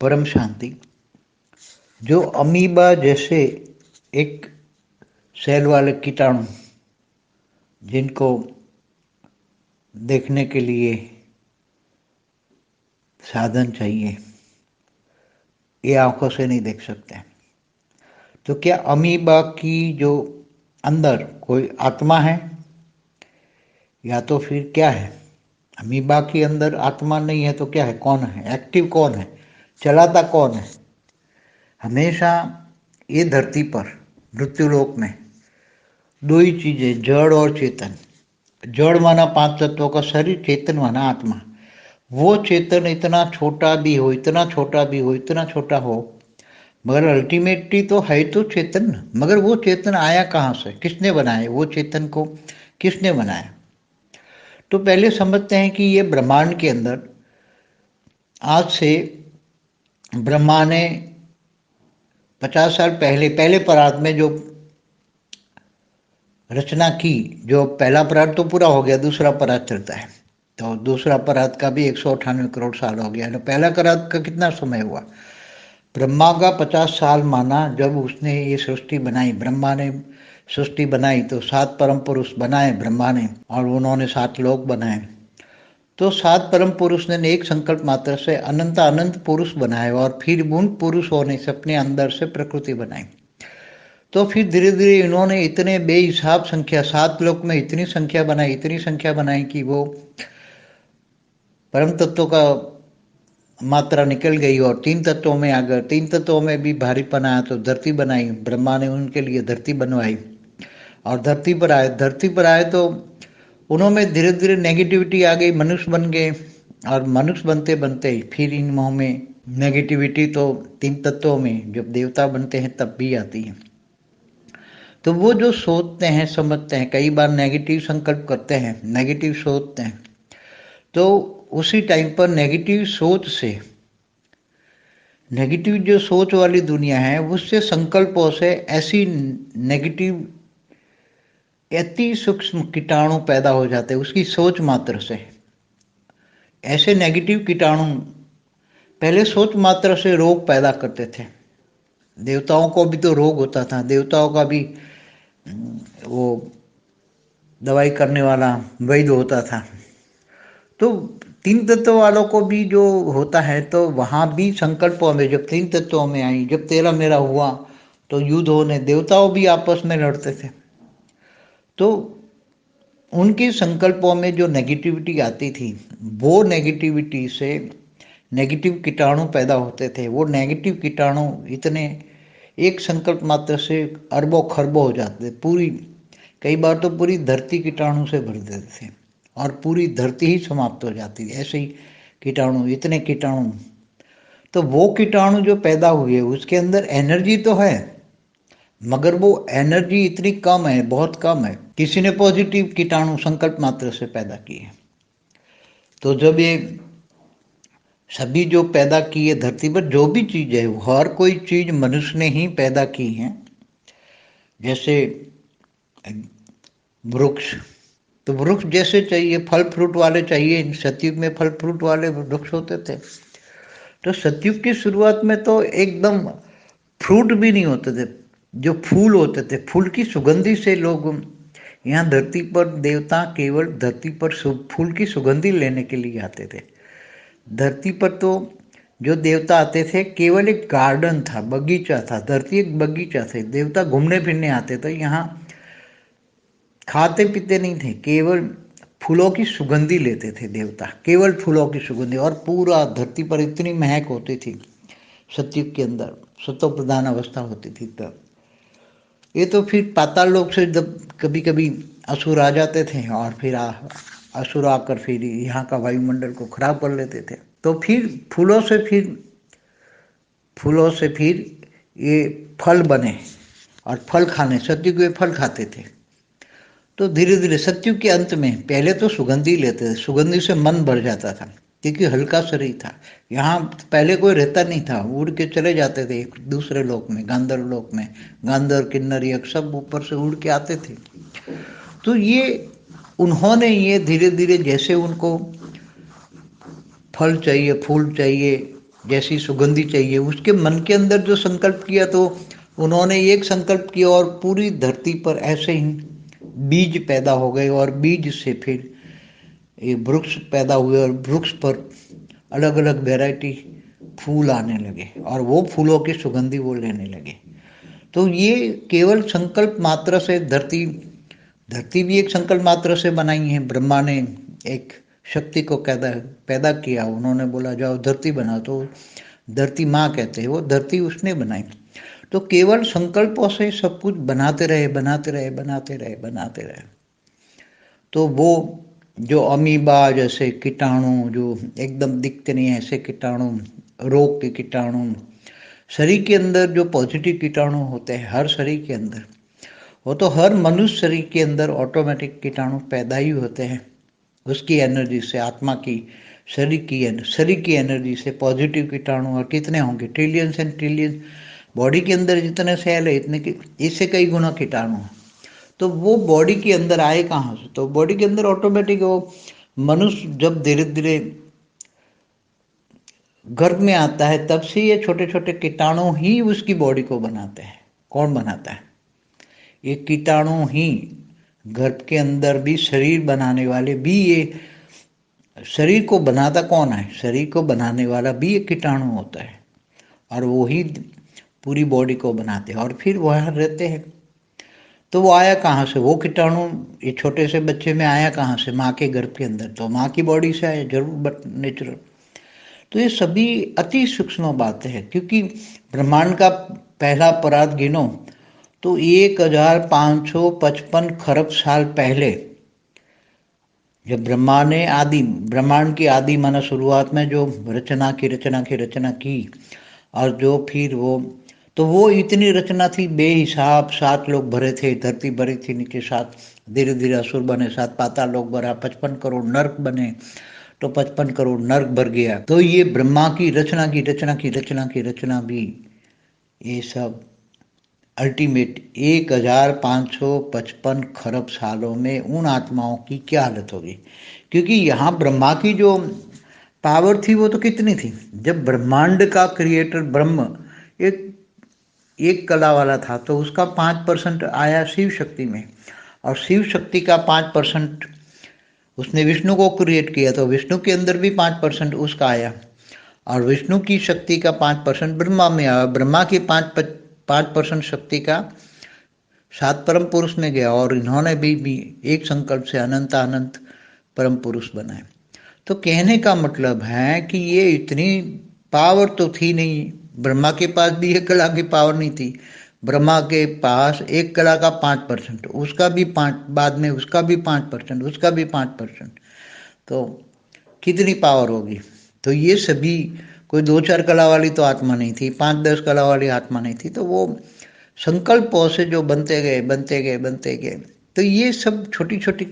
परम शांति। जो अमीबा जैसे एक सेल वाले कीटाणु जिनको देखने के लिए साधन चाहिए, ये आंखों से नहीं देख सकते। तो क्या अमीबा की जो अंदर कोई आत्मा है, या तो फिर क्या है? अमीबा के अंदर आत्मा नहीं है तो क्या है? कौन है? एक्टिव कौन है? चलाता कौन है? हमेशा ये धरती पर मृत्युलोक में दो ही चीजें, जड़ और चेतन। जड़ माना 5 तत्वों का शरीर, चेतन माना आत्मा। वो चेतन इतना छोटा भी हो, इतना छोटा भी हो, इतना छोटा हो, मगर अल्टीमेटली तो है तो चेतन। मगर वो चेतन आया कहाँ से? किसने बनाया? वो चेतन को किसने बनाया? तो पहले समझते हैं कि ये ब्रह्मांड के अंदर आज से ब्रह्मा ने 50 साल पहले पहले परात में जो रचना की, जो पहला परात तो पूरा हो गया, दूसरा परात चलता है, तो दूसरा परात का भी 198 करोड़ साल हो गया। तो पहला परात का कितना समय हुआ? ब्रह्मा का 50 साल माना जब उसने ये सृष्टि बनाई। ब्रह्मा ने सृष्टि बनाई तो 7 परम पुरुष बनाए ब्रह्मा ने, और उन्होंने 7 लोक बनाए। तो 7 परम पुरुष ने एक संकल्प मात्र से अनंत अनंत पुरुष बनाए, और फिर उन पुरुषों ने अपने अंदर से प्रकृति बनाई। तो फिर धीरे धीरे इन्होंने इतने बेहिसाब संख्या, 7 लोक में इतनी संख्या बनाई, इतनी संख्या बनाई कि वो परम तत्वों का मात्रा निकल गई और 3 तत्वों में आ गए। 3 तत्वों में भी भारीपन आया तो धरती बनाई। ब्रह्मा ने उनके लिए धरती बनवाई और धरती पर आए। धरती पर आए तो उन्होंने धीरे धीरे नेगेटिविटी आ गई, मनुष्य बन गए। और मनुष्य बनते बनते फिर इन मुँह में नेगेटिविटी तो 3 तत्वों में जब देवता बनते हैं तब भी आती है। तो वो जो सोचते हैं, समझते हैं, कई बार नेगेटिव संकल्प करते हैं, नेगेटिव सोचते हैं, तो उसी टाइम पर नेगेटिव सोच से, नेगेटिव जो सोच वाली दुनिया है उससे, संकल्पों से ऐसी नेगेटिव अति सूक्ष्म कीटाणु पैदा हो जाते हैं उसकी सोच मात्र से। ऐसे नेगेटिव कीटाणु पहले सोच मात्र से रोग पैदा करते थे। देवताओं को भी तो रोग होता था, देवताओं का भी वो दवाई करने वाला वैद्य होता था। तो 3 तत्व वालों को भी जो होता है, तो वहां भी संकल्पों में जब 3 तत्वों में आई, जब तेरा मेरा हुआ तो युद्ध होने, देवताओं भी आपस में लड़ते थे। तो उनके संकल्पों में जो नेगेटिविटी आती थी, वो नेगेटिविटी से नेगेटिव कीटाणु पैदा होते थे। वो नेगेटिव कीटाणु इतने, एक संकल्प मात्र से अरबों खरबों हो जाते थे। पूरी, कई बार तो पूरी धरती कीटाणु से भर देते थे और पूरी धरती ही समाप्त हो जाती थी। ऐसे ही कीटाणु, इतने कीटाणु। तो वो कीटाणु जो पैदा हुए उसके अंदर एनर्जी तो है, मगर वो एनर्जी इतनी कम है, बहुत कम है। किसी ने पॉजिटिव कीटाणु संकल्प मात्र से पैदा किए। तो जब ये सभी जो पैदा किए धरती पर, जो भी चीज है, हर कोई चीज मनुष्य ने ही पैदा की है। जैसे वृक्ष, तो वृक्ष जैसे चाहिए, फल फ्रूट वाले चाहिए। सतयुग में फल फ्रूट वाले वृक्ष होते थे। तो सतयुग की शुरुआत में तो एकदम फ्रूट भी नहीं होते थे, जो फूल होते थे, फूल की सुगंधी से लोग यहाँ धरती पर, देवता केवल धरती पर फूल की सुगंधी लेने के लिए आते थे। धरती पर तो जो देवता आते थे केवल एक गार्डन था, बगीचा था, धरती एक बगीचा थे। देवता घूमने फिरने आते थे, यहाँ खाते पीते नहीं थे, केवल फूलों की सुगंधी लेते थे देवता, केवल फूलों की सुगंधी। और पूरा धरती पर इतनी महक होती थी सतयुग के अंदर, सतो प्रधान अवस्था होती थी तब। ये तो फिर पाताल लोक से जब कभी कभी असुर आ जाते थे और फिर असुर आकर फिर यहाँ का वायुमंडल को खराब कर लेते थे। तो फिर फूलों से फिर ये फल बने और फल खाने, सतयुग में फल खाते थे। तो धीरे धीरे सतयुग के अंत में पहले तो सुगंधी लेते थे, सुगंधी से मन भर जाता था क्योंकि हल्का शरीर था। यहाँ पहले कोई रहता नहीं था, उड़ के चले जाते थे एक दूसरे लोक में, गांधर्व लोक में। गांधर्व किन्नर यक्ष सब ऊपर से उड़ के आते थे। तो ये उन्होंने ये धीरे धीरे, जैसे उनको फल चाहिए, फूल चाहिए, जैसी सुगंधी चाहिए। उसके मन के अंदर जो संकल्प किया, तो उन्होंने एक संकल्प किया और पूरी धरती पर ऐसे ही बीज पैदा हो गए, और बीज से फिर ये वृक्ष पैदा हुए, और वृक्ष पर अलग अलग वैरायटी फूल आने लगे, और वो फूलों की सुगंधी वो लेने लगे। तो ये केवल संकल्प मात्र से धरती धरती भी एक संकल्प मात्र से बनाई है। ब्रह्मा ने एक शक्ति को पैदा किया, उन्होंने बोला जाओ धरती बना, तो धरती माँ कहते हैं, वो धरती उसने बनाई। तो केवल संकल्पों से सब कुछ बनाते रहे, बनाते रहे, बनाते रहे, बनाते रहे। तो वो जो अमीबा जैसे कीटाणु जो एकदम दिखते नहीं, ऐसे कीटाणु, रोग के कीटाणु, शरीर के अंदर जो पॉजिटिव कीटाणु होते हैं हर शरीर के अंदर, वो तो हर मनुष्य शरीर के अंदर ऑटोमेटिक कीटाणु पैदा ही होते हैं उसकी एनर्जी से, आत्मा की, शरीर की एनर्जी से पॉजिटिव कीटाणु। और कितने होंगे, ट्रिलियंस एंड ट्रिलियंस। बॉडी के अंदर जितने सेल है इतने की, इससे कई गुना कीटाणु हैं। तो वो बॉडी के अंदर आए कहाँ से, तो बॉडी के अंदर ऑटोमेटिक वो मनुष्य जब धीरे धीरे गर्भ में आता है, तब से ये छोटे छोटे कीटाणु ही उसकी बॉडी को बनाते हैं। कौन बनाता है? ये कीटाणु ही। गर्भ के अंदर भी शरीर बनाने वाले भी ये, शरीर को बनाता कौन है? शरीर को बनाने वाला भी एक कीटाणु होता है, और वो ही पूरी बॉडी को बनाते हैं, और फिर वहाँ रहते हैं। तो वो आया कहाँ से वो कीटाणु, ये छोटे से बच्चे में आया कहाँ से? माँ के गर्भ के अंदर, तो माँ की बॉडी से आया जरूर, बट नेचुरल। तो ये सभी अति सूक्ष्म बातें हैं, क्योंकि ब्रह्मांड का पहला परात गिनो तो 1555 खरब साल पहले, जब ब्रह्मा ने ब्रह्मांड की आदि माना शुरुआत में जो रचना की, और जो फिर वो इतनी रचना थी बेहिसाब। 7 लोग भरे थे, धरती भरी थी नीचे 7, धीरे धीरे असुर बने, 7 पाताल लोग भरा, 55 करोड़ नर्क बने, तो 55 करोड़ नर्क भर गया। तो ये ब्रह्मा की रचना भी, ये सब अल्टीमेट 1555 खरब सालों में उन आत्माओं की क्या हालत होगी। क्योंकि यहाँ ब्रह्मा की जो पावर थी वो तो कितनी थी, जब ब्रह्मांड का क्रिएटर ब्रह्म एक कला वाला था, तो उसका 5% आया शिव शक्ति में, और शिव शक्ति का 5% उसने विष्णु को क्रिएट किया, तो विष्णु के अंदर भी 5% उसका आया, और विष्णु की शक्ति का 5% ब्रह्मा में आया, ब्रह्मा की 5% शक्ति का 7 परम पुरुष में गया, और इन्होंने भी एक संकल्प से अनंत परम पुरुष बनाए। तो कहने का मतलब है कि ये इतनी पावर तो थी नहीं, ब्रह्मा के पास भी 1 कला की पावर नहीं थी। ब्रह्मा के पास 1 कला का 5%, उसका भी 5, बाद में उसका भी 5%, उसका भी 5%, तो कितनी पावर होगी। तो ये सभी कोई 2-4 कला वाली तो आत्मा नहीं थी, 5-10 कला वाली आत्मा नहीं थी। तो वो संकल्पों से जो बनते गए, तो ये सब छोटी छोटी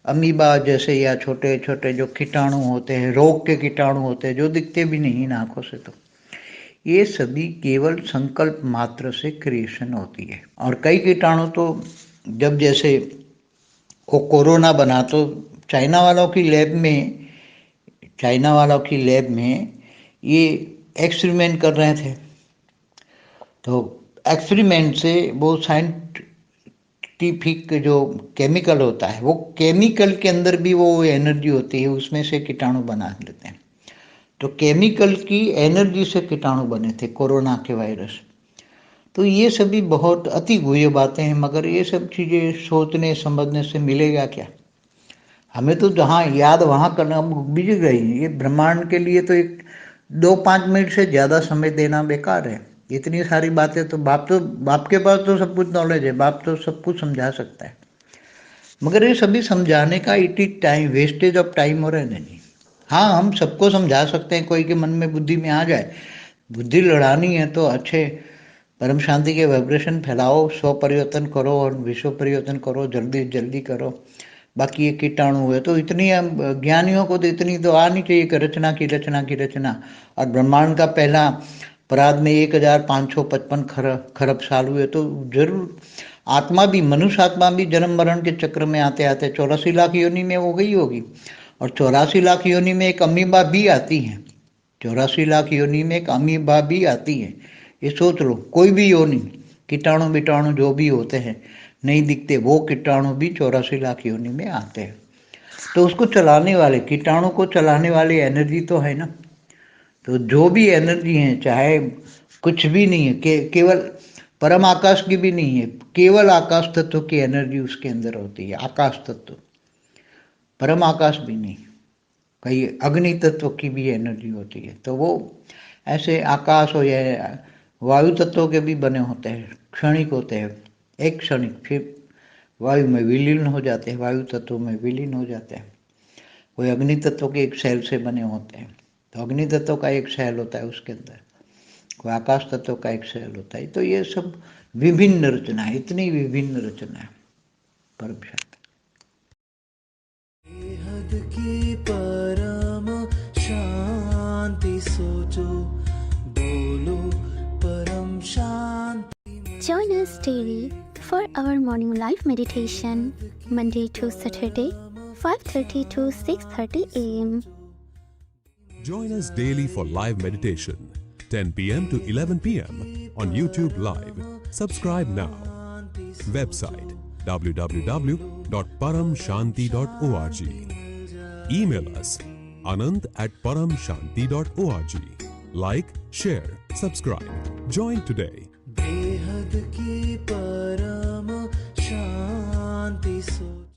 अमीबा जैसे, या छोटे छोटे जो कीटाणु होते हैं, रोग के कीटाणु होते हैं, जो दिखते भी नहीं आंखों से, तो ये सभी केवल संकल्प मात्र से क्रिएशन होती है। और कई कीटाणु तो जब जैसे वो कोरोना बना, तो चाइना वालों की लैब में ये एक्सपेरिमेंट कर रहे थे। तो एक्सपेरिमेंट से वो साइंटिफिक जो केमिकल होता है, वो केमिकल के अंदर भी वो एनर्जी होती है, उसमें से कीटाणु बना लेते हैं। तो केमिकल की एनर्जी से कीटाणु बने थे कोरोना के वायरस। तो ये सभी बहुत अति गुह्य बातें हैं, मगर ये सब चीज़ें सोचने समझने से मिलेगा क्या? हमें तो जहाँ याद वहाँ करना, हम बिजी गए। ये ब्रह्मांड के लिए तो 2-5 मिनट से ज़्यादा समय देना बेकार है। इतनी सारी बातें तो बाप के पास तो सब कुछ नॉलेज है, बाप तो सब कुछ समझा सकता है, मगर ये सभी समझाने का it is time, wastage of time हो रहा है। नहीं, हाँ हम सबको समझा सकते हैं, कोई के मन में बुद्धि में आ जाए, बुद्धि लड़ानी है तो अच्छे परम शांति के वाइब्रेशन फैलाओ, स्व परिवर्तन करो और विश्व परिवर्तन करो, जल्दी जल्दी करो। बाकी ये कीटाणु हुए तो इतनी, ज्ञानियों को तो इतनी तो आनी चाहिए कि रचना। और ब्रह्मांड का पहला परात में 1555 खरब साल हुए, तो जरूर आत्मा भी, मनुष्य आत्मा भी जन्म मरण के चक्र में आते आते 84 लाख योनि में हो गई होगी, और 84 लाख योनि में एक अमीबा भी आती है, 84 लाख योनि में एक अमीबा भी आती है। ये सोच लो, कोई भी योनि, कीटाणु बिटाणु जो भी होते हैं नहीं दिखते, वो कीटाणु भी 84 लाख योनि में आते हैं। तो उसको चलाने वाले, कीटाणु को चलाने वाली एनर्जी तो है ना। तो जो भी एनर्जी है, चाहे कुछ भी नहीं है, केवल परम आकाश की भी नहीं है, केवल आकाश तत्व की एनर्जी उसके अंदर होती है। आकाश तत्व, परम आकाश भी नहीं, कहीं अग्नि तत्व की भी एनर्जी होती है। तो वो ऐसे आकाश हो या वायु तत्व के भी बने होते हैं, क्षणिक होते हैं, एक क्षणिक, फिर वायु में विलीन हो जाते हैं, वायु तत्व में विलीन हो जाते हैं। कोई अग्नि तत्व के एक सेल से बने होते हैं, तो अग्नि तत्व का एक सेल होता है उसके अंदर, कोई आकाश तत्व का एक सेल होता है। तो ये सब विभिन्न रचना है, इतनी विभिन्न रचना है परम शक्ति। बेहद की परम शांति सोचो, बोलो परम शांति। Join us daily for our morning live meditation, Monday to Saturday, 5:30 to 6:30 a.m. Join us daily for live meditation, 10 p.m. to 11 p.m. on YouTube Live. Subscribe now. Website www.paramshanti.org. Email us anant@paramshanti.org. Like, share, subscribe. Join today. बेहद की परम शांति सो